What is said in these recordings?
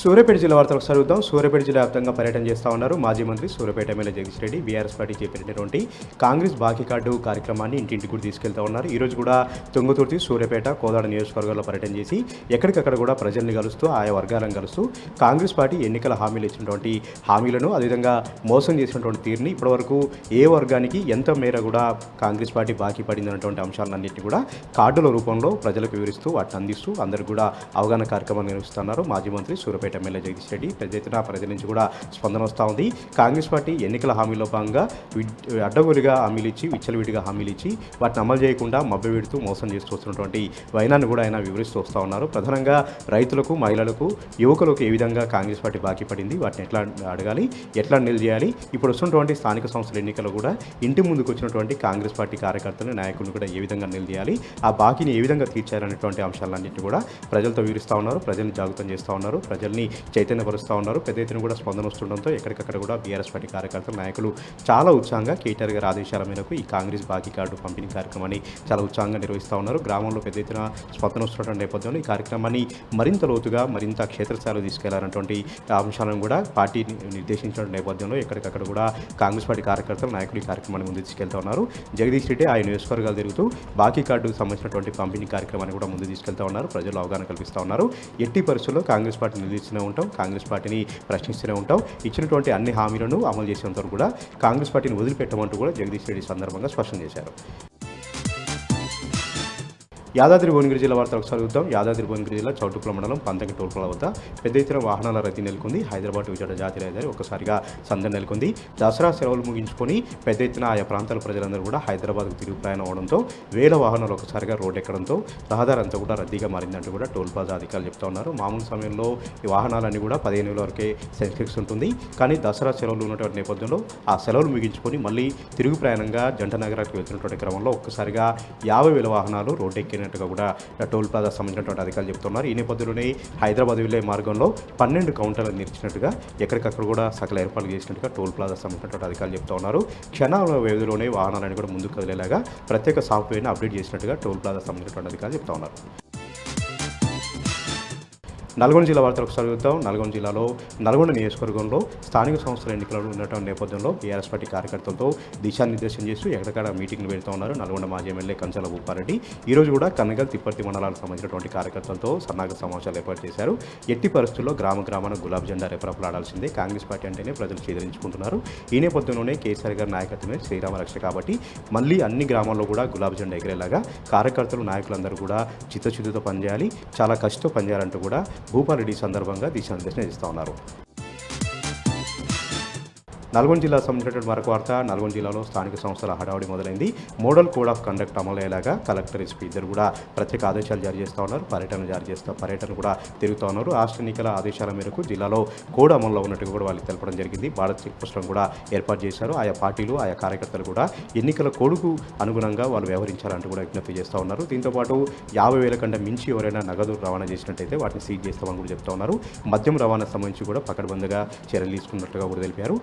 సూర్యాపేట జిల్లా వార్తలు ఒకసారి చూద్దాం. సూర్యాపేట జిల్లా వ్యాప్తంగా పర్యటన చేస్తూ ఉన్నారు మాజీ మంత్రి Suryapet MLA Jagadish Reddy. BRS party చేపట్టినటువంటి కాంగ్రెస్ బాకీ కార్డు కార్యక్రమాన్ని ఇంటింటికి కూడా తీసుకెళ్తూ ఉన్నారు. ఈరోజు కూడా తుంగతుర్తి, సూర్యాపేట, కోదాడ నియోజకవర్గాల్లో పర్యటన చేసి ఎక్కడికక్కడ కూడా ప్రజల్ని కలుస్తూ ఆయా వర్గాలను కలుస్తూ కాంగ్రెస్ పార్టీ ఎన్నికల హామీలు ఇచ్చినటువంటి హామీలను అదేవిధంగా మోసం చేసినటువంటి తీరుని ఇప్పటివరకు ఏ వర్గానికి ఎంత మేర కూడా కాంగ్రెస్ పార్టీ బాకీ పడిందన్నటువంటి అంశాలన్నింటినీ కూడా కార్డుల రూపంలో ప్రజలకు వివరిస్తూ వాటిని అందిస్తూ అందరికీ కూడా అవగాహన కార్యక్రమాన్ని నిర్వహిస్తున్నారు మాజీ మంత్రి సూర్యాపేట ఎమ్మెల్యే జగదీష్ రెడ్డి. పెద్ద ఎత్తున ప్రజల నుంచి కూడా స్పందన వస్తూ ఉంది. కాంగ్రెస్ పార్టీ ఎన్నికల హామీలో భాగంగా అడ్డగోలుగా హామీలు ఇచ్చి విచ్చలవిడిగా హామీలు ఇచ్చి వాటిని అమలు చేయకుండా మభ్యపెడుతూ మోసం చేస్తూ వస్తున్నటువంటి వైనాన్ని కూడా ఆయన వివరిస్తూ వస్తూ ఉన్నారు. ప్రధానంగా రైతులకు, మహిళలకు, యువకులకు ఏ విధంగా కాంగ్రెస్ పార్టీ బాకీ పడింది, వాటిని ఎట్లా అడగాలి, ఎట్లా నిలజేయాలి, ఇప్పుడు వస్తున్నటువంటి స్థానిక సంస్థల ఎన్నికలు కూడా ఇంటి ముందుకు వచ్చినటువంటి కాంగ్రెస్ పార్టీ కార్యకర్తలు, నాయకులను కూడా ఏ విధంగా నిలజేయాలి, ఆ బాకీని ఏ విధంగా తీర్చాలనేటువంటి అంశాలన్నింటినీ కూడా ప్రజలతో వివరిస్తూ ఉన్నారు. ప్రజల్ని జాగృతం చేస్తూ ఉన్నారు. ప్రజల్ని చైతన్యపరుస్తూ ఉన్నారు. పెద్ద ఎత్తున కూడా స్పందన వస్తుండడంతో ఎక్కడికక్కడ కూడా బీఆర్ఎస్ పార్టీ కార్యకర్తలు, నాయకులు చాలా ఉత్సాహంగా కేటీఆర్ గారి ఆదేశాల మేరకు ఈ కాంగ్రెస్ బాకీ కార్డు పంపిణీ కార్యక్రమాన్ని చాలా ఉత్సాహంగా నిర్వహిస్తూ ఉన్నారు. గ్రామంలో పెద్ద ఎత్తున స్పందన వస్తున్నటువంటి నేపథ్యంలో ఈ కార్యక్రమాన్ని మరింత లోతుగా, మరింత క్షేత్రస్థాయిలో తీసుకెళ్లాలన్నటువంటి అంశాలను కూడా పార్టీ నిర్దేశించిన నేపథ్యంలో ఎక్కడికక్కడ కూడా కాంగ్రెస్ పార్టీ కార్యకర్తలు, నాయకులు ఈ కార్యక్రమాన్ని ముందు తీసుకెళ్తా ఉన్నారు. జగదీష్ రెడ్డి ఆయన నియోజకవర్గాలు తిరుగుతూ బాకీ కార్డుకు సంబంధించినటువంటి పంపిణీ కార్యక్రమాన్ని కూడా ముందు తీసుకెళ్తా ఉన్నారు. ప్రజలు అవగాహన కల్పిస్తూ ఉన్నారు. ఎట్టి పరిస్థితుల్లో కాంగ్రెస్ పార్టీ నిలదీస్తూనే ఉంటాం, కాంగ్రెస్ పార్టీని ప్రశ్నిస్తూనే ఉంటాం, ఇచ్చినటువంటి అన్ని హామీలను అమలు చేసేంత వరకు కూడా కాంగ్రెస్ పార్టీని వదిలిపెట్టమంటూ కూడా జగదీష్ రెడ్డి సందర్భంగా స్పష్టం చేశారు. యాదాద్రి భువనగిరి జిల్లా వార్తలు ఒకసారి చూద్దాం. యాదాద్రి భువనగిరి జిల్లా చౌటుప్పల మండలం పంతంగి టోల్పుల వద్ద పెద్ద ఎత్తున వాహనాల రద్దీ నెలకొంది. హైదరాబాద్ విజయవాడ జాతీయ రహదారి ఒక్కసారిగా సందడి నెలకొంది. దసరా సెలవులు ముగించుకొని పెద్ద ఎత్తున ఆయా ప్రాంతాల ప్రజలందరూ కూడా హైదరాబాద్కు తిరుగు ప్రయాణం అవడంతో వేల వాహనాలు ఒకసారిగా రోడ్డు ఎక్కడంతో రహదారి అంతా కూడా రద్దీగా మారిందంటూ కూడా టోల్ ప్లాజా అధికారులు చెప్తా ఉన్నారు. మామూలు సమయంలో ఈ వాహనాలన్నీ కూడా 15,000 వరకే సెన్సెక్స్ ఉంటుంది. కానీ దసరా సెలవులు ఉన్నటువంటి నేపథ్యంలో ఆ సెలవులు ముగించుకొని మళ్ళీ తిరుగు ప్రయాణంగా జంట నగరానికి వెళ్తున్నటువంటి క్రమంలో ఒక్కసారిగా 50,000 వాహనాలు రోడ్డు ఎక్కిన కూడా టోల్ ప్లాజా సంబంధించినటువంటి అధికారులు చెప్తున్నారు. ఈ నేపథ్యంలోనే హైదరాబాద్ వెళ్లే మార్గంలో 12 కౌంటర్లు నిర్చినట్టుగా ఎక్కడికక్కడ కూడా సకల ఏర్పాట్లు చేసినట్టుగా టోల్ ప్లాజా సంబంధించినటువంటి అధికారులు చెప్తా ఉన్నారు. క్షణాల వ్యవధిలోనే వాహనాలను కూడా ముందుకు కదిలేలాగా ప్రత్యేక సాఫ్ట్వేర్ని అప్డేట్ చేసినట్టుగా టోల్ ప్లాజా సంబంధించినటువంటి అధికారులు చెప్తా ఉన్నారు. నల్గొండ జిల్లా వార్తలు ఒకసారి చూద్దాం. నల్గొండ జిల్లాలో నల్గొండ నియోజకవర్గంలో స్థానిక సంస్థల ఎన్నికలు ఉన్నటువంటి నేపథ్యంలో బీఆర్ఎస్ పార్టీ కార్యకర్తలతో దిశానిర్దేశం చేస్తూ ఎక్కడికక్కడ మీటింగ్లు పెడుతూ ఉన్నారు. నల్గొండ మాజీ ఎమ్మెల్యే కంచల భూపారెడ్డి ఈరోజు కూడా కన్నగల్, తిప్పర్తి మండలాలకు సంబంధించినటువంటి కార్యకర్తలతో సన్నాహక సమావేశాలు ఏర్పాటు చేశారు. ఎట్టి పరిస్థితుల్లో గ్రామాన గులాబీ జెండా రెపరెపలాడాల్సిందే. కాంగ్రెస్ పార్టీ అంటేనే ప్రజలు చేదరించుకుంటున్నారు. ఈ నేపథ్యంలోనే కేసీఆర్ గారి నాయకత్వమే శ్రీరామ రక్ష కాబట్టి మళ్ళీ అన్ని గ్రామాల్లో కూడా గులాబీ జెండా ఎగిరేలాగా కార్యకర్తలు, నాయకులందరూ కూడా చిత్తశుద్ధితో పనిచేయాలి, చాలా కష్టంతో పనిచేయాలంటూ కూడా భూపారెడ్డి సందర్భంగా దిశానిర్దేశం చేస్తూ ఉన్నారు. నల్గొండ జిల్లా సంబంధించినటువంటి మరొక వార్త. నల్గొండ జిల్లాలో స్థానిక సంస్థల హడావుడి మొదలైంది. మోడల్ కోడ్ ఆఫ్ కండక్ట్ అమలు అయ్యేలాగా కలెక్టర్, ఎస్పీ ఇద్దరు కూడా ప్రత్యేక ఆదేశాలు జారీ చేస్తూ ఉన్నారు. పర్యటన కూడా తిరుగుతూ ఉన్నారు. రాష్ట్ర ఎన్నికల ఆదేశాల మేరకు జిల్లాలో కోడ్ అమల్లో ఉన్నట్టుగా కూడా వాళ్ళకి తెలపడం జరిగింది. భారత్ చెక్ పోస్టులను కూడా ఏర్పాటు చేశారు. ఆయా పార్టీలు, ఆయా కార్యకర్తలు కూడా ఎన్నికల కోడ్కు అనుగుణంగా వాళ్ళు వ్యవహరించాలంటూ కూడా విజ్ఞప్తి చేస్తూ ఉన్నారు. దీంతోపాటు 50,000 కంటే మించి ఎవరైనా నగదు రవాణా చేసినట్టయితే వాటిని సీజ్ చేస్తామని కూడా చెప్తా ఉన్నారు. మద్యం రవాణా సంబంధించి కూడా పకడ్బందీగా చర్యలు తీసుకున్నట్టుగా కూడా తెలిపారు.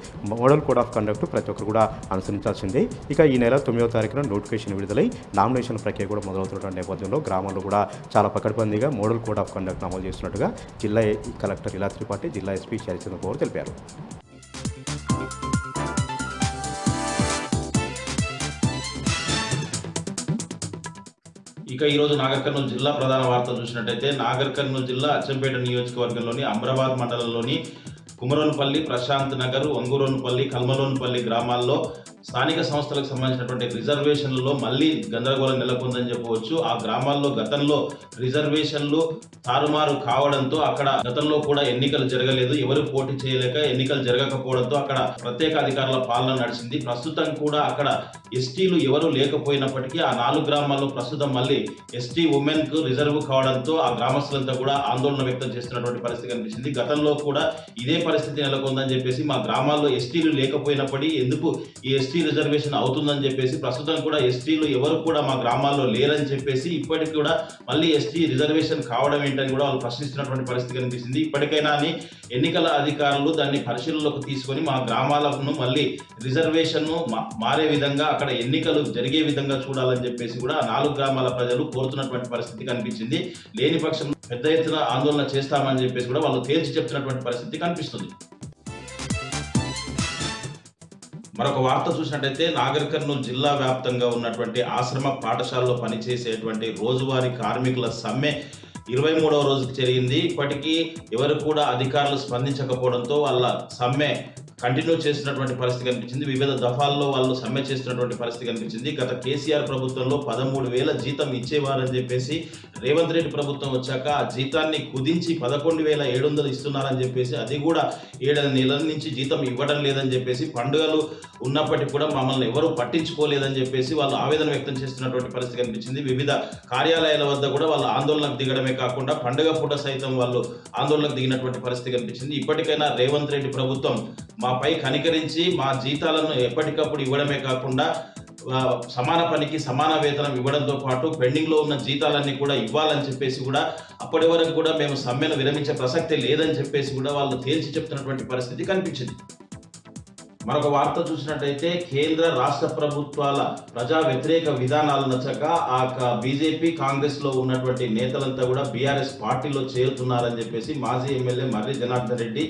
మోడల్ కోడ్ ఆఫ్ కండక్ట్ ప్రతి ఒక్కరు కూడా అనుసరించాల్సిందే. ఇక ఈ నెల 9వ తారీఖున నోటిఫికేషన్ విడుదలై నామినేషన్ ప్రక్రియ కూడా మొదలవుతున్న నేపథ్యంలో గ్రామాల్లో కూడా చాలా పకడ్బందీగా మోడల్ కోడ్ ఆఫ్ కండక్ట్ అమలు చేస్తున్నట్టుగా జిల్లా కలెక్టర్ ఇలా త్రిపాఠి, జిల్లా ఎస్పీ శరత్చంద్ర పవార్ తెలిపారు. ఇక ఈరోజు నాగర్ కర్నూలు జిల్లా ప్రధాన వార్తలు చూసినట్టయితే నాగర్ కర్నూలు జిల్లా అచ్చంపేట నియోజకవర్గంలోని అమ్రాబాద్ మండలంలోని కుమరోన్పల్లి, ప్రశాంత్ నగర్, వంగూరోన్పల్లి, కల్మలోన్పల్లి గ్రామాల్లో స్థానిక సంస్థలకు సంబంధించినటువంటి రిజర్వేషన్లలో మళ్ళీ గందరగోళం నెలకొందని చెప్పవచ్చు. ఆ గ్రామాల్లో గతంలో రిజర్వేషన్లు తారుమారు కావడంతో అక్కడ గతంలో కూడా ఎన్నికలు జరగలేదు, ఎవరు పోటీ చేయలేక ఎన్నికలు జరగకపోవడంతో అక్కడ ప్రత్యేక అధికారుల పాలన నడిచింది. ప్రస్తుతం కూడా అక్కడ ఎస్టీలు ఎవరు లేకపోయినప్పటికీ ఆ 4 గ్రామాల్లో ప్రస్తుతం మళ్ళీ ఎస్టీ ఉమెన్ కు రిజర్వ్ కావడంతో ఆ గ్రామస్తులంతా కూడా ఆందోళన వ్యక్తం చేస్తున్నటువంటి పరిస్థితి కనిపించింది. గతంలో కూడా ఇదే పరిస్థితి నెలకొందని చెప్పేసి మా గ్రామాల్లో ఎస్టీలు లేకపోయినప్పటికీ ఎందుకు ఈ ఎస్టీ రిజర్వేషన్ అవుతుందని చెప్పేసి ప్రస్తుతం కూడా ఎస్టీలు ఎవరు కూడా మా గ్రామాల్లో లేరని చెప్పేసి ఇప్పటికి కూడా మళ్ళీ ఎస్టీ రిజర్వేషన్ కావడం ఏంటని కూడా వాళ్ళు ప్రశ్నిస్తున్నటువంటి పరిస్థితి కనిపిస్తుంది. ఇప్పటికైనా ఎన్నికల అధికారులు దాన్ని పరిశీలనలోకి తీసుకొని మా గ్రామాలను మళ్ళీ రిజర్వేషన్ మారే విధంగా అక్కడ ఎన్నికలు జరిగే విధంగా చూడాలని చెప్పేసి కూడా 4 గ్రామాల ప్రజలు కోరుతున్నటువంటి పరిస్థితి కనిపించింది. లేని పక్షంలో పెద్ద ఎత్తున ఆందోళన చేస్తామని చెప్పేసి కూడా వాళ్ళు తేల్చి చెప్తున్నటువంటి పరిస్థితి కనిపిస్తుంది. మరొక వార్త చూసినట్టయితే నాగర్ కర్నూలు జిల్లా వ్యాప్తంగా ఉన్నటువంటి ఆశ్రమ పాఠశాలలో పనిచేసేటువంటి రోజువారీ కార్మికుల సమ్మె 23వ రోజుకు జరిగింది. ఇప్పటికీ ఎవరు కూడా అధికారులు స్పందించకపోవడంతో వాళ్ళ సమ్మె కంటిన్యూ చేస్తున్నటువంటి పరిస్థితి కనిపించింది. వివిధ దఫాల్లో వాళ్ళు సమ్మె చేస్తున్నటువంటి పరిస్థితి కనిపించింది. గత కేసీఆర్ ప్రభుత్వంలో 13,000 జీతం ఇచ్చేవారని చెప్పేసి రేవంత్ రెడ్డి ప్రభుత్వం వచ్చాక ఆ జీతాన్ని కుదించి 11,700 ఇస్తున్నారని చెప్పేసి, అది కూడా 7 నెలల నుంచి జీతం ఇవ్వడం లేదని చెప్పేసి, పండుగలు ఉన్నప్పటికీ కూడా మమ్మల్ని ఎవరు పట్టించుకోలేదని చెప్పేసి వాళ్ళు ఆవేదన వ్యక్తం చేస్తున్నటువంటి పరిస్థితి కనిపించింది. వివిధ కార్యాలయాల వద్ద కూడా వాళ్ళు ఆందోళనకు దిగడమే కాకుండా పండుగ పూట సైతం వాళ్ళు ఆందోళనకు దిగినటువంటి పరిస్థితి కనిపించింది. ఇప్పటికైనా రేవంత్ రెడ్డి ప్రభుత్వం మాపై కనికరించి మా జీతాలను ఎప్పటికప్పుడు ఇవ్వడమే కాకుండా సమాన పనికి సమాన వేతనం ఇవ్వడంతో పాటు పెండింగ్లో ఉన్న జీతాలన్నీ కూడా ఇవ్వాలని చెప్పేసి కూడా, అప్పటి వరకు కూడా మేము సమ్మెను విరమించే ప్రసక్తే లేదని చెప్పేసి కూడా వాళ్ళు తేల్చి చెప్తున్నటువంటి పరిస్థితి కనిపించింది. మరొక వార్త చూసినట్టయితే కేంద్ర రాష్ట్ర ప్రభుత్వాల ప్రజా వ్యతిరేక విధానాలు నచ్చక బీజేపీ కాంగ్రెస్ లో ఉన్నటువంటి నేతలంతా కూడా బీఆర్ఎస్ పార్టీలో చేరుతున్నారని చెప్పేసి మాజీ ఎమ్మెల్యే మర్రి జనార్దన్ రెడ్డి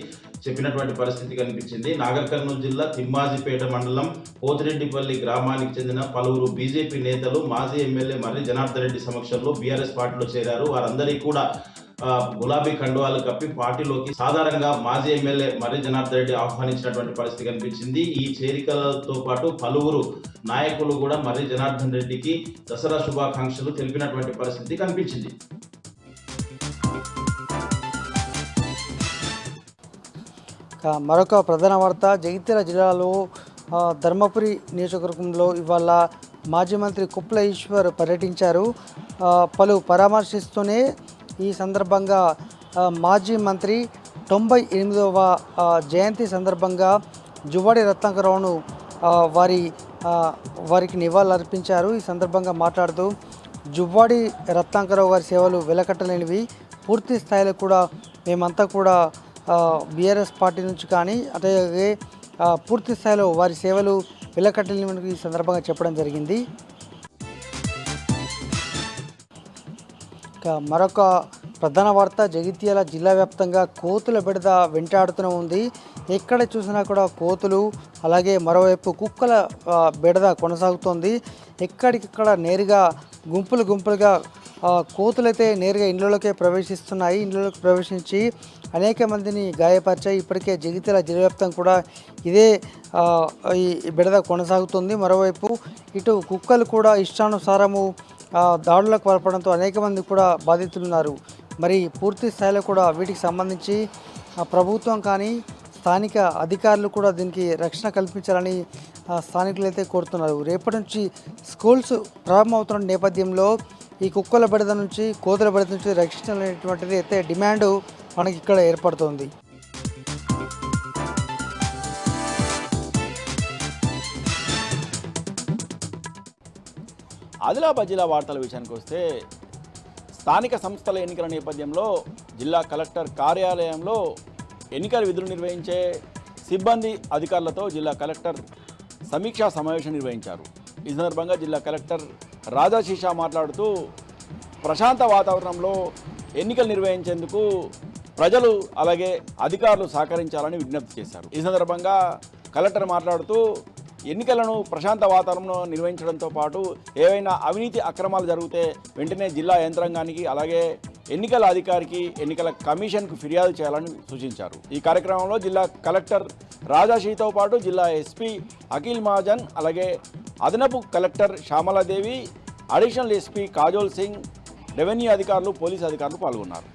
చెప్పినటువంటి పరిస్థితి కనిపించింది. నాగర్ కర్నూలు జిల్లా తిమ్మాజిపేట మండలం పోతిరెడ్డిపల్లి గ్రామానికి చెందిన పలువురు బీజేపీ నేతలు మాజీ ఎమ్మెల్యే మర్రి జనార్దన్ రెడ్డి సమక్షంలో బీఆర్ఎస్ పార్టీలో చేరారు. వారందరికీ కూడా గులాబీ కండువాలు కప్పి పార్టీలోకి సాధారణంగా మాజీ ఎమ్మెల్యే మర్రి జనార్దన్ రెడ్డి ఆహ్వానించినటువంటి పరిస్థితి కనిపించింది. ఈ చేరికలతో పాటు పలువురు నాయకులు కూడా మర్రి జనార్దన్ రెడ్డికి దసరా శుభాకాంక్షలు తెలిపినటువంటి పరిస్థితి కనిపించింది. మరొక ప్రధాన వార్త, జగిత్యాల జిల్లాలో ధర్మపురి నియోజకవర్గంలో ఇవాళ మాజీ మంత్రి కుప్ల ఈశ్వర్ పర్యటించారు. పలు పరామర్శిస్తూనే ఈ సందర్భంగా మాజీ మంత్రి 98వ జయంతి సందర్భంగా జువ్వాడి రత్నాకరరావును వారికి నివాళులు అర్పించారు. ఈ సందర్భంగా మాట్లాడుతూ జువ్వాడి రత్నాకరరావు గారి సేవలు వెలకట్టలేనివి, పూర్తి స్థాయిలో కూడా మేమంతా కూడా బీఆర్ఎస్ పార్టీ నుంచి కానీ అలాగే పూర్తి స్థాయిలో వారి సేవలు వెలకట్టలేనివి ఈ సందర్భంగా చెప్పడం జరిగింది. మరొక ప్రధాన వార్త, జగిత్యాల జిల్లా వ్యాప్తంగా కోతుల బెడద వెంటాడుతూనే ఉంది. ఎక్కడ చూసినా కూడా కోతులు, అలాగే మరోవైపు కుక్కల బెడద కొనసాగుతోంది. ఎక్కడికక్కడ నేరుగా గుంపులుగా కోతులైతే నేరుగా ఇండ్లలోకే ప్రవేశిస్తున్నాయి. ఇండ్లలోకి ప్రవేశించి అనేక మందిని గాయపరిచాయి. ఇప్పటికే జగిత్యాల జిల్లా వ్యాప్తంగా కూడా ఇదే ఈ బెడద కొనసాగుతుంది. మరోవైపు ఇటు కుక్కలు కూడా ఇష్టానుసారము దాడులకు పాల్పడంతో అనేక మంది కూడా బాధితులున్నారు. మరి పూర్తి స్థాయిలో కూడా వీటికి సంబంధించి ప్రభుత్వం కానీ స్థానిక అధికారులు కూడా దీనికి రక్షణ కల్పించాలని స్థానికులు అయితే కోరుతున్నారు. రేపటి నుంచి స్కూల్స్ ప్రారంభమవుతున్న నేపథ్యంలో ఈ కుక్కల బెడద నుంచి, కోతుల బెడద నుంచి రక్షించాలనేటువంటిది అయితే డిమాండ్ మనకి ఇక్కడ ఏర్పడుతోంది. ఆదిలాబాద్ జిల్లా వార్తల విషయానికి వస్తే, స్థానిక సంస్థల ఎన్నికల నేపథ్యంలో జిల్లా కలెక్టర్ కార్యాలయంలో ఎన్నికల విధులు నిర్వహించే సిబ్బంది అధికారులతో జిల్లా కలెక్టర్ సమీక్షా సమావేశం నిర్వహించారు. ఈ సందర్భంగా జిల్లా కలెక్టర్ రాజాశీషా మాట్లాడుతూ ప్రశాంత వాతావరణంలో ఎన్నికలు నిర్వహించేందుకు ప్రజలు అలాగే అధికారులు సహకరించాలని విజ్ఞప్తి చేశారు. ఈ సందర్భంగా కలెక్టర్ మాట్లాడుతూ ఎన్నికలను ప్రశాంత వాతావరణంలో నిర్వహించడంతో పాటు ఏవైనా అవినీతి అక్రమాలు జరిగితే వెంటనే జిల్లా యంత్రాంగానికి అలాగే ఎన్నికల అధికారికి, ఎన్నికల కమిషన్కు ఫిర్యాదు చేయాలని సూచించారు. ఈ కార్యక్రమంలో జిల్లా కలెక్టర్ రాజాశీతో పాటు జిల్లా ఎస్పీ అఖిల్ మహాజన్, అలాగే అదనపు collector Shyamala Devi, additional SP Kajol Singh, revenue అధికారులు, పోలీసు అధికారులు పాల్గొన్నారు.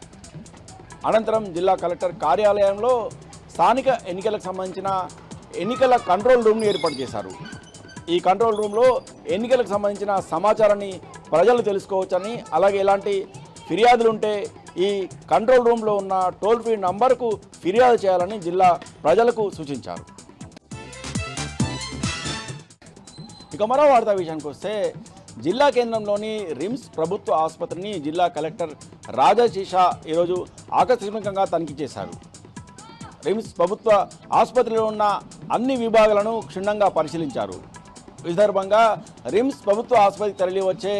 అనంతరం జిల్లా కలెక్టర్ కార్యాలయంలో స్థానిక ఎన్నికలకు సంబంధించిన ఎన్నికల కంట్రోల్ రూమ్ని ఏర్పాటు చేశారు. ఈ కంట్రోల్ రూమ్లో ఎన్నికలకు సంబంధించిన సమాచారాన్ని ప్రజలు తెలుసుకోవచ్చని, అలాగే ఎలాంటి ఫిర్యాదులు ఉంటే ఈ కంట్రోల్ రూమ్లో ఉన్న టోల్ ఫ్రీ నంబర్కు ఫిర్యాదు చేయాలని జిల్లా ప్రజలకు సూచించారు. ఇక మరో వార్తా విషయానికి వస్తే, జిల్లా కేంద్రంలోని రిమ్స్ ప్రభుత్వ ఆసుపత్రిని జిల్లా కలెక్టర్ రాజాశీషా ఈరోజు ఆకస్మికంగా తనిఖీ చేశారు. రిమ్స్ ప్రభుత్వ ఆసుపత్రిలో ఉన్న అన్ని విభాగాలను క్షుణ్ణంగా పరిశీలించారు. ఈ సందర్భంగా రిమ్స్ ప్రభుత్వ ఆసుపత్రికి తరలి వచ్చే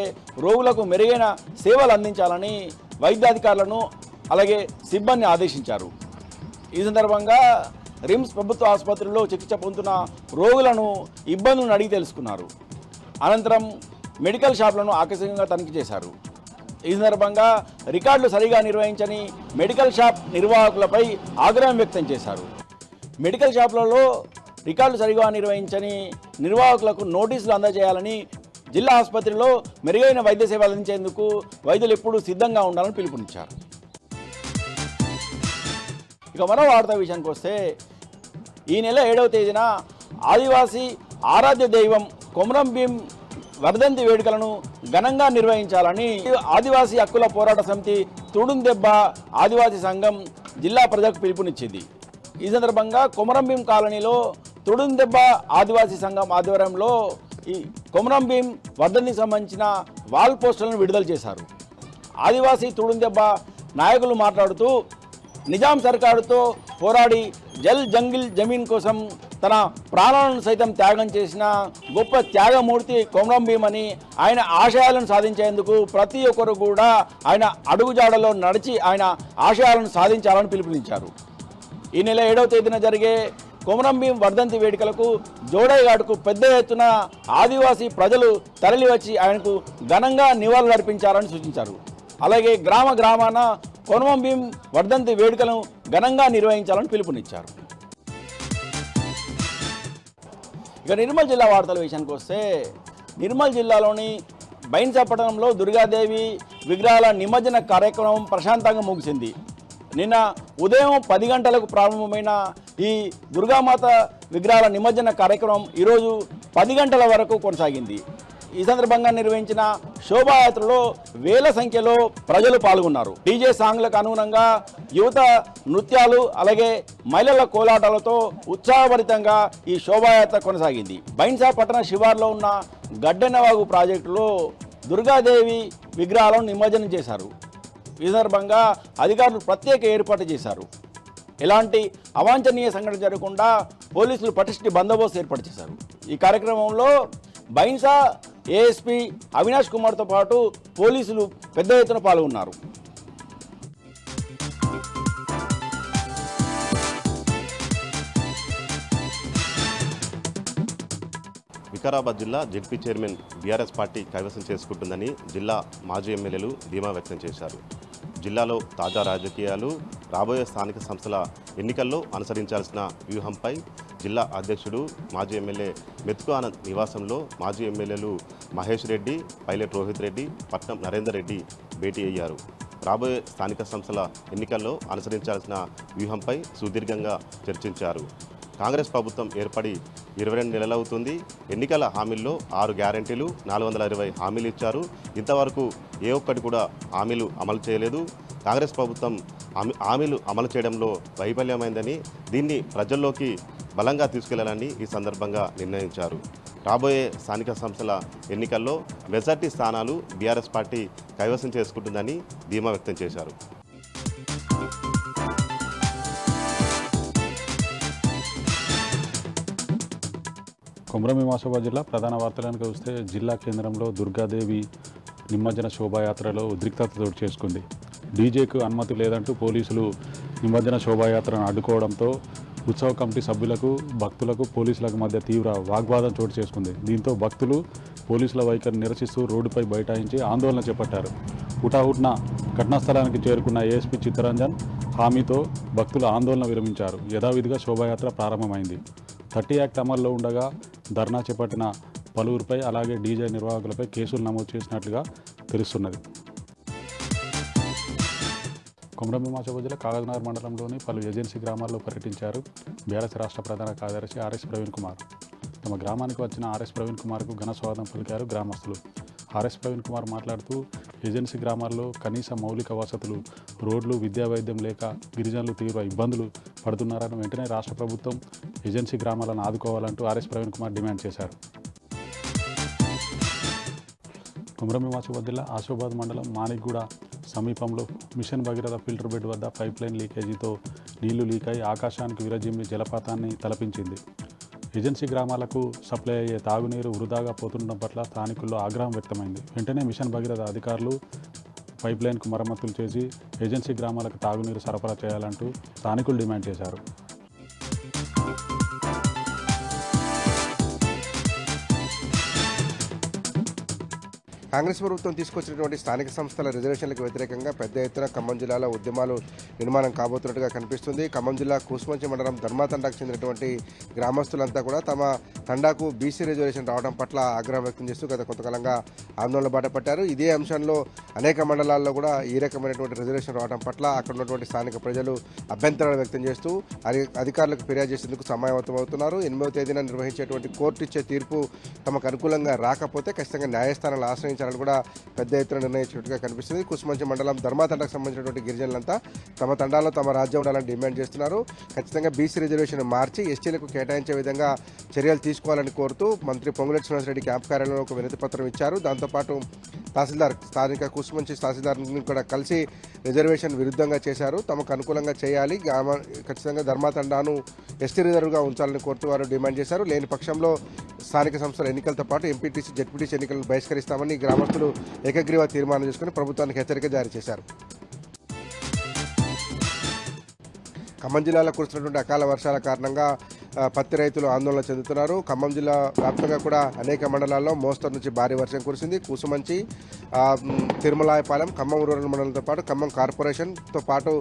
రోగులకు మెరుగైన సేవలు అందించాలని వైద్యాధికారులను అలాగే సిబ్బంది ఆదేశించారు. ఈ సందర్భంగా రిమ్స్ ప్రభుత్వ ఆసుపత్రిలో చికిత్స పొందుతున్న రోగులను ఇబ్బందులను అడిగి తెలుసుకున్నారు. అనంతరం మెడికల్ షాపులను ఆకస్మికంగా తనిఖీ చేశారు. ఈ సందర్భంగా రికార్డులు సరిగా నిర్వహించని మెడికల్ షాప్ నిర్వాహకులపై ఆగ్రహం వ్యక్తం చేశారు. మెడికల్ షాపులలో రికార్డులు సరిగా నిర్వహించని నిర్వాహకులకు నోటీసులు అందజేయాలని, జిల్లా ఆసుపత్రిలో మెరుగైన వైద్య సేవలు అందించేందుకు వైద్యులు ఎప్పుడూ సిద్ధంగా ఉండాలని పిలుపునిచ్చారు. ఇక మరో వార్తా విషయానికి వస్తే ఈ నెల 7వ తేదీన ఆదివాసీ ఆరాధ్య దైవం కొమరం భీం వర్ధంతి వేడుకలను ఘనంగా నిర్వహించాలని ఆదివాసీ హక్కుల పోరాట సమితి తుడుందెబ్బ ఆదివాసీ సంఘం జిల్లా ప్రజలకు పిలుపునిచ్చింది. ఈ సందర్భంగా కొమరం భీం కాలనీలో తుడుందెబ్బ ఆదివాసీ సంఘం ఆధ్వర్యంలో ఈ కొమరం భీం వర్ధంతికి సంబంధించిన వాల్ పోస్టర్లను విడుదల చేశారు. ఆదివాసీ తుడుందెబ్బ నాయకులు మాట్లాడుతూ నిజాం సర్కారుతో పోరాడి జల్ జంగిల్ జమీన్ కోసం తన ప్రాణాలను సైతం త్యాగం చేసిన గొప్ప త్యాగమూర్తి కొమరం భీం అని, ఆయన ఆశయాలను సాధించేందుకు ప్రతి ఒక్కరు కూడా ఆయన అడుగుజాడలో నడిచి ఆయన ఆశయాలను సాధించాలని పిలుపునిచ్చారు. ఈ నెల 7వ తేదీన జరిగే కొమరం భీం వర్ధంతి వేడుకలకు జోడైఘాట్కు పెద్ద ఎత్తున ఆదివాసీ ప్రజలు తరలివచ్చి ఆయనకు ఘనంగా నివాళులు అర్పించాలని సూచించారు. అలాగే గ్రామ గ్రామాన కొమరం భీం వర్ధంతి వేడుకలను ఘనంగా నిర్వహించాలని పిలుపునిచ్చారు. ఇక నిర్మల్ జిల్లా వార్తల విషయానికి వస్తే నిర్మల్ జిల్లాలోని బైన్సా పట్టణంలో దుర్గాదేవి విగ్రహాల నిమజ్జన కార్యక్రమం ప్రశాంతంగా ముగిసింది. నిన్న ఉదయం 10 గంటలకు ప్రారంభమైన ఈ దుర్గామాత విగ్రహాల నిమజ్జన కార్యక్రమం ఈరోజు 10 గంటల వరకు కొనసాగింది. ఈ సందర్భంగా నిర్వహించిన శోభాయాత్రలో వేల సంఖ్యలో ప్రజలు పాల్గొన్నారు. డీజే సాంగ్లకు అనుగుణంగా యువత నృత్యాలు అలాగే మహిళల కోలాటాలతో ఉత్సాహభరితంగా ఈ శోభాయాత్ర కొనసాగింది. బైన్సా పట్టణ శివార్లో ఉన్న గడ్డెనవాగు ప్రాజెక్టులో దుర్గాదేవి విగ్రహాలను నిమజ్జనం చేశారు. ఈ సందర్భంగా అధికారులు ప్రత్యేక ఏర్పాటు చేశారు. ఎలాంటి అవాంఛనీయ సంఘటన జరగకుండా పోలీసులు పటిష్ట బందోబస్తు ఏర్పాటు చేశారు. ఈ కార్యక్రమంలో బైన్సా ఏఎస్పీ అవినాష్ కుమార్తో పాటు పోలీసులు పెద్ద ఎత్తున పాల్గొన్నారు. వికారాబాద్ జిల్లా జెడ్పీ చైర్మన్ బీఆర్ఎస్ పార్టీ కైవసం చేసుకుంటుందని జిల్లా మాజీ ఎమ్మెల్యేలు ధీమా వ్యక్తం చేశారు. జిల్లాలో తాజా రాజకీయాలు, రాబోయే స్థానిక సంస్థల ఎన్నికల్లో అనుసరించాల్సిన వ్యూహంపై జిల్లా అధ్యక్షుడు మాజీ ఎమ్మెల్యే మెతుకు ఆనంద్ నివాసంలో మాజీ ఎమ్మెల్యేలు మహేష్ రెడ్డి, పైలట్ రోహిత్ రెడ్డి, పట్నం నరేందర్ రెడ్డి భేటీ అయ్యారు. రాబోయే స్థానిక సంస్థల ఎన్నికల్లో అనుసరించాల్సిన వ్యూహంపై సుదీర్ఘంగా చర్చించారు. కాంగ్రెస్ ప్రభుత్వం ఏర్పడి 22 నెలలవుతుంది. ఎన్నికల హామీల్లో 6 గ్యారెంటీలు, 420 హామీలు ఇచ్చారు. ఇంతవరకు ఏ ఒక్కటి కూడా హామీలు అమలు చేయలేదు. కాంగ్రెస్ ప్రభుత్వం హామీలు అమలు చేయడంలో వైఫల్యమైందని, దీన్ని ప్రజల్లోకి బలంగా తీసుకెళ్లాలని ఈ సందర్భంగా నిర్ణయించారు. రాబోయే స్థానిక సంస్థల ఎన్నికల్లో మెజార్టీ స్థానాలు బీఆర్ఎస్ పార్టీ కైవసం చేసుకుంటుందని ధీమా వ్యక్తం చేశారు. కొమరం భీం ఆసిఫాబాద్ జిల్లా ప్రధాన వార్తలను చూస్తే జిల్లా కేంద్రంలో దుర్గాదేవి నిమజ్జన శోభాయాత్రలో ఉద్రిక్తత చోటు చేసుకుంది. డీజేకు అనుమతి లేదంటూ పోలీసులు నిమజ్జన శోభాయాత్రను అడ్డుకోవడంతో ఉత్సవ కమిటీ సభ్యులకు, భక్తులకు, పోలీసులకు మధ్య తీవ్ర వాగ్వాదం చోటు చేసుకుంది. దీంతో భక్తులు పోలీసుల వైఖరిని నిరసిస్తూ రోడ్డుపై బైఠాయించి ఆందోళన చేపట్టారు. హుటాహుటిన ఘటనా స్థలానికి చేరుకున్న ఏఎస్పీ చిత్తరంజన్ హామీతో భక్తులు ఆందోళన విరమించారు. యథావిధిగా శోభాయాత్ర ప్రారంభమైంది. 30 యాక్ట్ అమల్లో ఉండగా ధర్నా చేపట్టిన పలువురిపై అలాగే డీజే నిర్వాహకులపై కేసులు నమోదు చేసినట్లుగా తెలుస్తున్నది. కొమరం భీం ఆసిఫాబాద్ జిల్లా కాగజ్నగర్ మండలంలోని పలు ఏజెన్సీ గ్రామాల్లో పర్యటించారు బీఆర్ఎస్ రాష్ట్ర ప్రధాన కార్యదర్శి ఆర్ఎస్ ప్రవీణ్ కుమార్. తమ గ్రామానికి వచ్చిన ఆర్ఎస్ ప్రవీణ్ కుమార్కు ఘన స్వాగతం పలికారు గ్రామస్తులు. ఆర్ఎస్ ప్రవీణ్ కుమార్ మాట్లాడుతూ ఏజెన్సీ గ్రామాల్లో కనీస మౌలిక వసతులు, రోడ్లు, విద్యా వైద్యం లేక గిరిజనులు తీవ్ర ఇబ్బందులు పడుతున్నారని, వెంటనే రాష్ట్ర ప్రభుత్వం ఏజెన్సీ గ్రామాలను ఆదుకోవాలంటూ ఆర్ఎస్ ప్రవీణ్ కుమార్ డిమాండ్ చేశారు. కొమరం భీం ఆసిఫాబాద్ జిల్లా ఆసిఫాబాద్ మండలం మాణిక్గూడ సమీపంలో మిషన్ భగీరథ ఫిల్టర్ బెడ్ వద్ద పైప్లైన్ లీకేజీతో నీళ్లు లీక్ అయి ఆకాశానికి విరజిమ్మి జలపాతాన్ని తలపించింది. ఏజెన్సీ గ్రామాలకు సప్లై అయ్యే తాగునీరు వృధాగా పోతుండడం పట్ల స్థానికుల్లో ఆగ్రహం వ్యక్తమైంది. వెంటనే మిషన్ భగీరథ అధికారులు పైప్ లైన్కు మరమ్మతులు చేసి ఏజెన్సీ గ్రామాలకు తాగునీరు సరఫరా చేయాలంటూ స్థానికులు డిమాండ్ చేశారు. కాంగ్రెస్ ప్రభుత్వం తీసుకొచ్చినటువంటి స్థానిక సంస్థల రిజర్వేషన్లకు వ్యతిరేకంగా పెద్ద ఎత్తున ఖమ్మం జిల్లాలో ఉద్యమాలు నిర్మాణం కాబోతున్నట్టుగా కనిపిస్తుంది. ఖమ్మం జిల్లా కూసుమంచి మండలం ధర్మాతండాకు చెందినటువంటి గ్రామస్తులంతా కూడా తమ తండాకు బీసీ రిజర్వేషన్ రావడం పట్ల ఆగ్రహం వ్యక్తం చేస్తూ గత కొంతకాలంగా ఆందోళన బాటపట్టారు. ఇదే అంశంలో అనేక మండలాల్లో కూడా ఈ రకమైనటువంటి రిజర్వేషన్ రావడం పట్ల అక్కడ ఉన్నటువంటి స్థానిక ప్రజలు అభ్యంతరాలు వ్యక్తం చేస్తూ అధికారులకు ఫిర్యాదు చేసేందుకు సమాయత్తమవుతున్నారు. 8వ తేదీన నిర్వహించేటువంటి కోర్టు ఇచ్చే తీర్పు తమకు అనుకూలంగా రాకపోతే ఖచ్చితంగా న్యాయస్థానాలు ఆశ్రయించాలని కూడా పెద్ద ఎత్తున నిర్ణయించినట్టుగా కనిపిస్తుంది. కుసుమంచి మండలం ధర్మాతండకు సంబంధించినటువంటి గిరిజనులంతా తమ తండాల్లో తమ రాజ్యం ఉండాలని డిమాండ్ చేస్తున్నారు. ఖచ్చితంగా బీసీ రిజర్వేషన్ మార్చి ఎస్టీలకు కేటాయించే విధంగా చర్యలు తీసుకోవాలని కోరుతూ మంత్రి పొంగులేటి శ్రీనివాసరెడ్డి క్యాంప్ కార్యాలయంలో ఒక వినతి పత్రం ఇచ్చారు. దాంతోపాటు తహసీల్దార్ స్థానిక కుసుమంచి తహసీల్దార్ని కూడా కలిసి రిజర్వేషన్ విరుద్ధంగా చేశారు, తమకు అనుకూలంగా చేయాలి, ఖచ్చితంగా ధర్మాతండాను ఎస్టీ రిజర్వ్గా ఉంచాలని కోరుతూ వారు డిమాండ్ చేశారు. లేని పక్షంలో స్థానిక సంస్థల ఎన్నికలతో పాటు ఎంపీటీసీ జెడ్పీటీసీ ఎన్నికలను బహిష్కరిస్తామని గ్రామస్తులు ఏకగ్రీవ తీర్మానం చేసుకుని ప్రభుత్వానికి హెచ్చరిక జారీ చేశారు. ఖమ్మం జిల్లాలో కురుస్తున్నటువంటి అకాల వర్షాల కారణంగా పత్తి రైతులు ఆందోళన చెందుతున్నారు. ఖమ్మం జిల్లా వ్యాప్తంగా కూడా అనేక మండలాల్లో మోస్తరు నుంచి భారీ వర్షం కురిసింది. కూసుమంచి, తిరుమలాయపాలెం, ఖమ్మం రూరల్ మండలంతో పాటు ఖమ్మం కార్పొరేషన్తో పాటు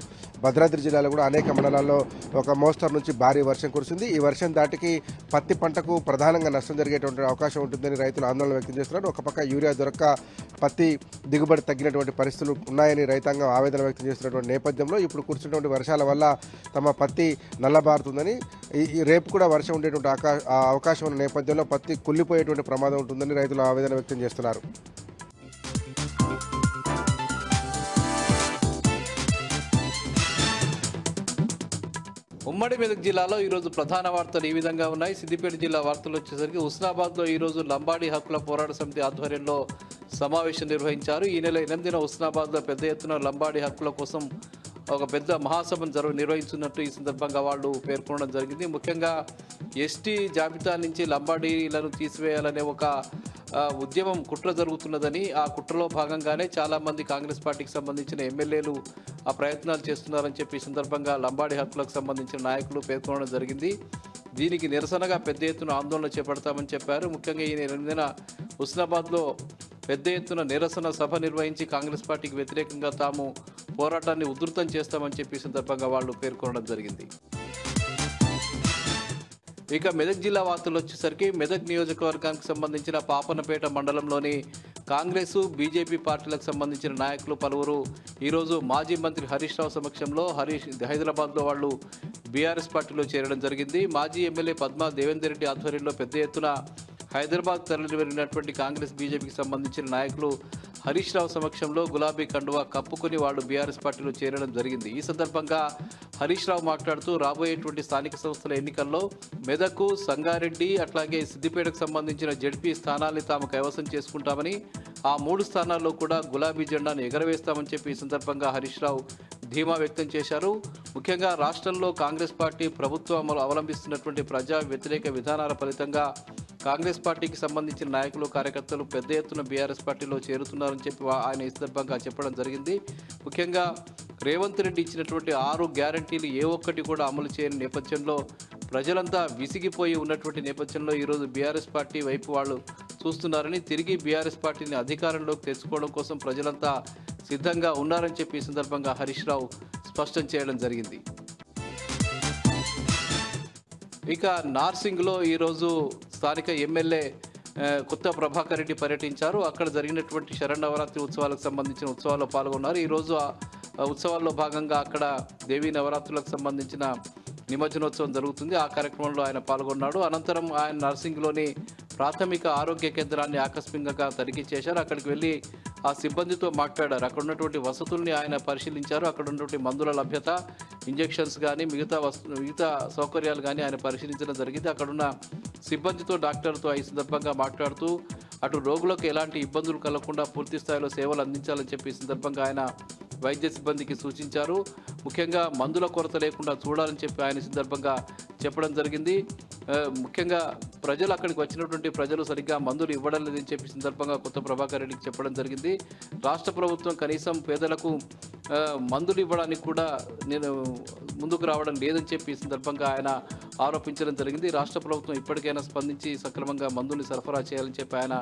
భద్రాద్రి జిల్లాలో కూడా అనేక మండలాల్లో ఒక మోస్తరు నుంచి భారీ వర్షం కురిసింది. ఈ వర్షం దాటికి పత్తి పంటకు ప్రధానంగా నష్టం జరిగేటువంటి అవకాశం ఉంటుందని రైతులు ఆందోళన వ్యక్తం చేస్తున్నారు. ఒక పక్క యూరియా దొరక్క పత్తి దిగుబడి తగ్గినటువంటి పరిస్థితులు ఉన్నాయని రైతాంగం ఆవేదన వ్యక్తం చేస్తున్నటువంటి నేపథ్యంలో ఇప్పుడు కురుస్తున్నటువంటి వర్షాల వల్ల తమ పత్తి నల్లబారుతుందని, ఈ రేపు కూడా వర్షం ఉండేటువంటి అవకాశం ఉన్న నేపథ్యంలో పత్తి కుళ్ళిపోయేటువంటి ప్రమాదం ఉంటుందని రైతులు ఆవేదన వ్యక్తం చేస్తున్నారు. ఉమ్మడి మెదక్ జిల్లాలో ఈరోజు ప్రధాన వార్తలు ఈ విధంగా ఉన్నాయి. సిద్దిపేట జిల్లా వార్తలు వచ్చేసరికి హుస్నాబాద్లో ఈరోజు లంబాడి హక్కుల పోరాట సమితి ఆధ్వర్యంలో సమావేశం నిర్వహించారు. ఈ నెల 8న హుస్నాబాద్లో పెద్ద ఎత్తున లంబాడి హక్కుల కోసం ఒక పెద్ద మహాసభను నిర్వహించున్నట్టు ఈ సందర్భంగా వాళ్ళు పేర్కొనడం జరిగింది. ముఖ్యంగా ఎస్టీ జాబితా నుంచి లంబాడీలను తీసివేయాలనే ఒక ఉద్యమం కుట్ర జరుగుతున్నదని, ఆ కుట్రలో భాగంగానే చాలామంది కాంగ్రెస్ పార్టీకి సంబంధించిన ఎమ్మెల్యేలు ఆ ప్రయత్నాలు చేస్తున్నారని చెప్పి ఈ సందర్భంగా లంబాడి హక్కులకు సంబంధించిన నాయకులు పేర్కొనడం జరిగింది. దీనికి నిరసనగా పెద్ద ఎత్తున ఆందోళన చేపడతామని చెప్పారు. ముఖ్యంగా ఈ 8న హుస్నాబాద్లో పెద్ద ఎత్తున నిరసన సభ నిర్వహించి కాంగ్రెస్ పార్టీకి వ్యతిరేకంగా తాము పోరాటాన్ని ఉధృతం చేస్తామని చెప్పి సందర్భంగా వాళ్ళు పేర్కొనడం జరిగింది. ఇక మెదక్ జిల్లా వార్తలు వచ్చేసరికి మెదక్ నియోజకవర్గానికి సంబంధించిన పాపన్నపేట మండలంలోని కాంగ్రెసు, బీజేపీ పార్టీలకు సంబంధించిన నాయకులు పలువురు ఈరోజు మాజీ మంత్రి హరీష్ రావు సమక్షంలో హైదరాబాద్లో వాళ్ళు బీఆర్ఎస్ పార్టీలో చేరడం జరిగింది. మాజీ ఎమ్మెల్యే పద్మా దేవేందర్ రెడ్డి ఆధ్వర్యంలో పెద్ద ఎత్తున హైదరాబాద్ తరలి వెళ్ళినటువంటి కాంగ్రెస్, బీజేపీకి సంబంధించిన నాయకులు హరీష్ రావు సమక్షంలో గులాబీ కండువా కప్పుకొని వాళ్ళు బీఆర్ఎస్ పార్టీలో చేరడం జరిగింది. ఈ సందర్భంగా హరీష్ రావు మాట్లాడుతూ రాబోయేటువంటి స్థానిక సంస్థల ఎన్నికల్లో మెదక్, సంగారెడ్డి అట్లాగే సిద్దిపేటకు సంబంధించిన జెడ్పీ స్థానాల్ని తాము కైవసం చేసుకుంటామని, ఆ 3 స్థానాల్లో కూడా గులాబీ జెండాను ఎగరవేస్తామని చెప్పి ఈ సందర్భంగా హరీష్ రావు ధీమా వ్యక్తం చేశారు. ముఖ్యంగా రాష్ట్రంలో కాంగ్రెస్ పార్టీ ప్రభుత్వం అవలంబిస్తున్నటువంటి ప్రజా వ్యతిరేక విధానాల ఫలితంగా కాంగ్రెస్ పార్టీకి సంబంధించిన నాయకులు, కార్యకర్తలు పెద్ద ఎత్తున బీఆర్ఎస్ పార్టీలో చేరుతున్నారని చెప్పి ఆయన ఈ సందర్భంగా చెప్పడం జరిగింది. ముఖ్యంగా రేవంత్ రెడ్డి ఇచ్చినటువంటి 6 గ్యారంటీలు ఏ ఒక్కటి కూడా అమలు చేయని నేపథ్యంలో ప్రజలంతా విసిగిపోయి ఉన్నటువంటి నేపథ్యంలో ఈరోజు బీఆర్ఎస్ పార్టీ వైపు వాళ్ళు చూస్తున్నారని, తిరిగి బీఆర్ఎస్ పార్టీని అధికారంలోకి తెచ్చుకోవడం కోసం ప్రజలంతా సిద్ధంగా ఉన్నారని చెప్పి ఈ సందర్భంగా హరీష్ రావు స్పష్టం చేయడం జరిగింది. ఇక నార్సింగ్లో ఈరోజు స్థానిక ఎమ్మెల్యే కొత్త ప్రభాకర్ రెడ్డి పర్యటించారు. అక్కడ జరిగినటువంటి శరన్నవరాత్రి ఉత్సవాలకు సంబంధించిన ఉత్సవాల్లో పాల్గొన్నారు. ఈరోజు ఆ ఉత్సవాల్లో భాగంగా అక్కడ దేవీ నవరాత్రులకు సంబంధించిన నిమజ్జనోత్సవం జరుగుతుంది. ఆ కార్యక్రమంలో ఆయన పాల్గొన్నాడు. అనంతరం ఆయన నార్సింగ్లోని ప్రాథమిక ఆరోగ్య కేంద్రాన్ని ఆకస్మికంగా తనిఖీ చేశారు. అక్కడికి వెళ్ళి ఆ సిబ్బందితో మాట్లాడారు. అక్కడ ఉన్నటువంటి వసతుల్ని ఆయన పరిశీలించారు. అక్కడ ఉన్నటువంటి మందుల లభ్యత, ఇంజెక్షన్స్ కానీ మిగతా సౌకర్యాలు కానీ ఆయన పరిశీలించడం జరిగింది. అక్కడున్న సిబ్బందితో, డాక్టర్తో ఈ సందర్భంగా మాట్లాడుతూ అటు రోగులకు ఎలాంటి ఇబ్బందులు కలగకుండా పూర్తి స్థాయిలో సేవలు అందించాలని చెప్పి ఈ సందర్భంగా ఆయన వైద్య సిబ్బందికి సూచించారు. ముఖ్యంగా మందుల కొరత లేకుండా చూడాలని చెప్పి ఆయన సందర్భంగా చెప్పడం జరిగింది. ముఖ్యంగా ప్రజలు అక్కడికి వచ్చినటువంటి ప్రజలు సరిగ్గా మందులు ఇవ్వడం లేదని చెప్పి సందర్భంగా కొత్త ప్రభాకర్ రెడ్డికి చెప్పడం జరిగింది. రాష్ట్ర ప్రభుత్వం కనీసం పేదలకు మందులు ఇవ్వడానికి కూడా నేను ముందుకు రావడం లేదని చెప్పి ఈ సందర్భంగా ఆయన ఆరోపించడం జరిగింది. రాష్ట్ర ప్రభుత్వం ఇప్పటికైనా స్పందించి సక్రమంగా మందుల్ని సరఫరా చేయాలని చెప్పి ఆయన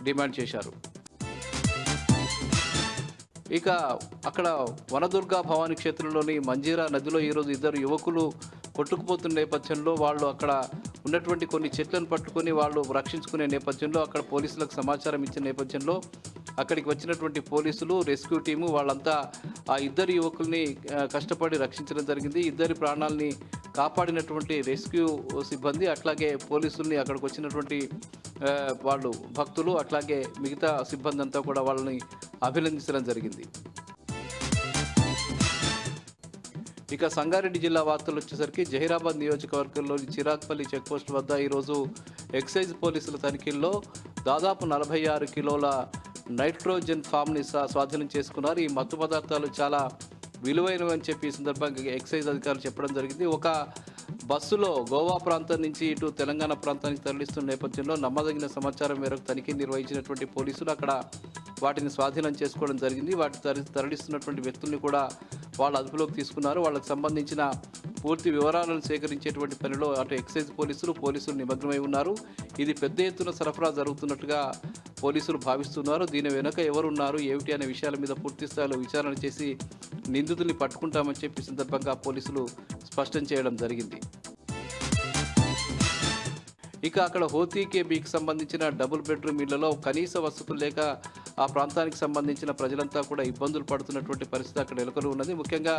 డిమాండ్ చేశారు. ఇక అక్కడ వనదుర్గా భవానీ క్షేత్రంలోని మంజీరా నదిలో ఈరోజు ఇద్దరు యువకులు కొట్టుకుపోతున్న నేపథ్యంలో వాళ్ళు అక్కడ ఉన్నటువంటి కొన్ని చెట్లను పట్టుకొని వాళ్ళు రక్షించుకునే నేపథ్యంలో అక్కడ పోలీసులకు సమాచారం ఇచ్చిన నేపథ్యంలో అక్కడికి వచ్చినటువంటి పోలీసులు రెస్క్యూ టీము వాళ్ళంతా ఆ ఇద్దరు యువకుల్ని కష్టపడి రక్షించడం జరిగింది. ఇద్దరి ప్రాణాలని కాపాడినటువంటి రెస్క్యూ సిబ్బంది అట్లాగే పోలీసుల్ని అక్కడికి వచ్చినటువంటి వాళ్ళు భక్తులు అట్లాగే మిగతా సిబ్బంది అంతా కూడా వాళ్ళని అభినందించడం జరిగింది. ఇక సంగారెడ్డి జిల్లా వార్తలు వచ్చేసరికి జహీరాబాద్ నియోజకవర్గంలోని చిరాగ్పల్లి చెక్పోస్ట్ వద్ద ఈరోజు ఎక్సైజ్ పోలీసుల తనిఖీల్లో దాదాపు 46 కిలోల నైట్రోజన్ ఫామ్ని స్వాధీనం చేసుకున్నారు. ఈ మత్తు పదార్థాలు చాలా విలువైనవి అని చెప్పి ఈ సందర్భంగా ఎక్సైజ్ అధికారులు చెప్పడం జరిగింది. ఒక బస్సులో గోవా ప్రాంతం నుంచి ఇటు తెలంగాణ ప్రాంతానికి తరలిస్తున్న నేపథ్యంలో నమ్మదగిన సమాచారం మేరకు తనిఖీ నిర్వహించినటువంటి పోలీసులు అక్కడ వాటిని స్వాధీనం చేసుకోవడం జరిగింది. వాటి తరలిస్తున్నటువంటి వ్యక్తుల్ని కూడా వాళ్ళ అదుపులోకి తీసుకున్నారు. వాళ్ళకి సంబంధించిన పూర్తి వివరాలను సేకరించేటువంటి పనిలో అటు ఎక్సైజ్ పోలీసులు నిమగ్నమై ఉన్నారు. ఇది పెద్ద ఎత్తున సరఫరా జరుగుతున్నట్టుగా పోలీసులు భావిస్తున్నారు. దీని వెనుక ఎవరున్నారు ఏమిటి అనే విషయాల మీద పూర్తి స్థాయిలో విచారణ చేసి నిందితుల్ని పట్టుకుంటామని చెప్పి సందర్భంగా పోలీసులు స్పష్టం చేయడం జరిగింది. ఇక అక్కడ హోతీకేబీకి సంబంధించిన డబుల్ బెడ్రూమ్ ఇళ్లలో కనీస వసతులు లేక ఆ ప్రాంతానికి సంబంధించిన ప్రజలంతా కూడా ఇబ్బందులు పడుతున్నటువంటి పరిస్థితి అక్కడ నెలకొని ఉన్నది. ముఖ్యంగా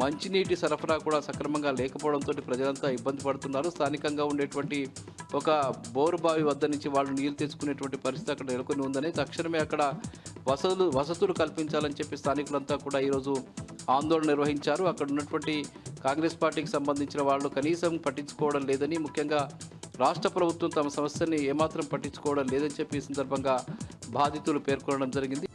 మంచినీటి సరఫరా కూడా సక్రమంగా లేకపోవడంతో ప్రజలంతా ఇబ్బంది పడుతున్నారు. స్థానికంగా ఉండేటువంటి ఒక బోరు బావి వద్ద నుంచి వాళ్ళు నీళ్లు తెచ్చుకునేటువంటి పరిస్థితి అక్కడ నెలకొని ఉందని తక్షణమే అక్కడ వసతులు కల్పించాలని చెప్పి స్థానికులంతా కూడా ఈరోజు ఆందోళన నిర్వహించారు. అక్కడ ఉన్నటువంటి కాంగ్రెస్ పార్టీకి సంబంధించిన వాళ్ళు కనీసం పట్టించుకోవడం లేదని, ముఖ్యంగా రాష్ట్ర ప్రభుత్వం తమ సమస్యని ఏమాత్రం పట్టించుకోవడం లేదని చెప్పి ఈ సందర్భంగా బాధితులు పేర్కొనడం జరిగింది.